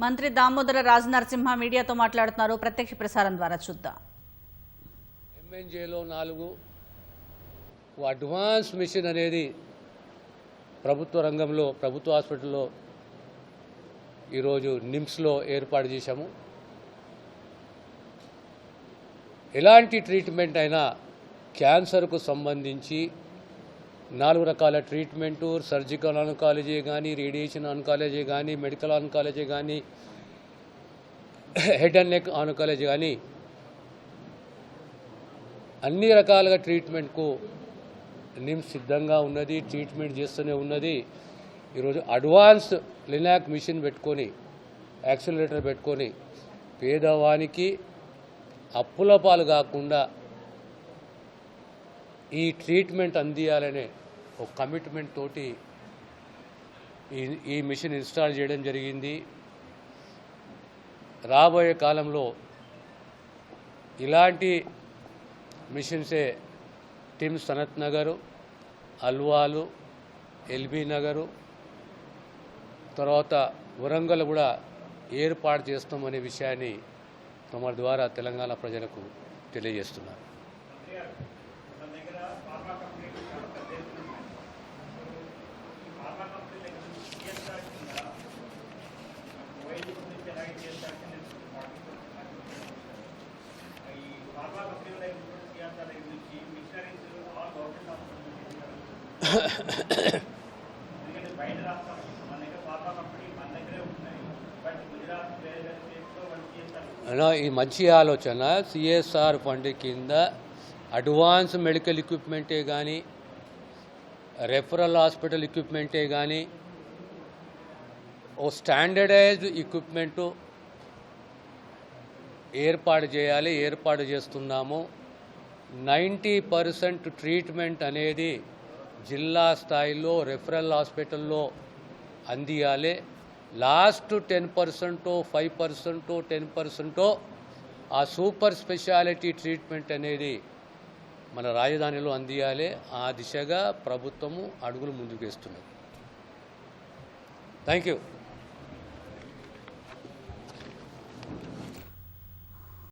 మంత్రి దామోదర రాజనరసింహ మీడియాతో మాట్లాడుతున్నారు. ప్రత్యక్ష ప్రసారం ద్వారా చూద్దాం. ఎంఎన్జేలో 4 అడ్వాన్స్ మిషన్ అనేది ప్రభుత్వ రంగంలో ప్రభుత్వ హాస్పిటల్లో ఈరోజు నిమ్స్లో ఏర్పాటు చేశాము. ఎలాంటి ట్రీట్మెంట్ అయినా క్యాన్సర్కు సంబంధించి 4 రకాల ట్రీట్మెంటు, సర్జికల్ ఆన్కాలజీ కానీ, రేడియేషన్ ఆన్కాలజీ కానీ, మెడికల్ ఆన్కాలజీ కానీ, హెడ్ అండ్ నెక్ ఆన్కాలజీ కానీ అన్ని రకాలుగా ట్రీట్మెంట్కు నిమ్స్ సిద్ధంగా ఉన్నది, ట్రీట్మెంట్ చేస్తూనే ఉన్నది. ఈరోజు అడ్వాన్స్ లినాక్ మిషన్ పెట్టుకొని, యాక్సిలరేటర్ పెట్టుకొని పేదవానికి అప్పుల పాలు కాకుండా ఈ ట్రీట్మెంట్ అందియాలనే ఒక కమిట్మెంట్ తోటి ఈ మిషన్ ఇన్స్టాల్ చేయడం జరిగింది. రాబోయే కాలంలో ఇలాంటి మిషన్సే టిమ్స్ సనత్ నగరు, అల్వాలు, ఎల్బీ నగరు, తర్వాత వరంగల్ కూడా ఏర్పాటు చేస్తామనే విషయాన్ని తమ ద్వారా తెలంగాణ ప్రజలకు తెలియజేస్తున్నారు. ఈ మంచి ఆలోచన. సిఎస్ఆర్ ఫండ్ కింద అడ్వాన్స్ మెడికల్ ఎక్విప్మెంటే కానీ, రెఫరల్ హాస్పిటల్ ఎక్విప్మెంటే కానీ, ఓ స్టాండర్డైజ్డ్ ఎక్విప్మెంటు ఏర్పాటు చేయాలి. ఏర్పాటు చేస్తున్నాము. 90% ట్రీట్మెంట్ అనేది జిల్లా స్థాయిలో రెఫరల్ హాస్పిటల్లో అందియాలి. లాస్ట్ 10%, 5%, 10% ఆ సూపర్ స్పెషాలిటీ ట్రీట్మెంట్ అనేది మన రాజధానిలో అందియాలి. ఆ దిశగా ప్రభుత్వము అడుగులు ముందుకు వేస్తున్నది. Thank you.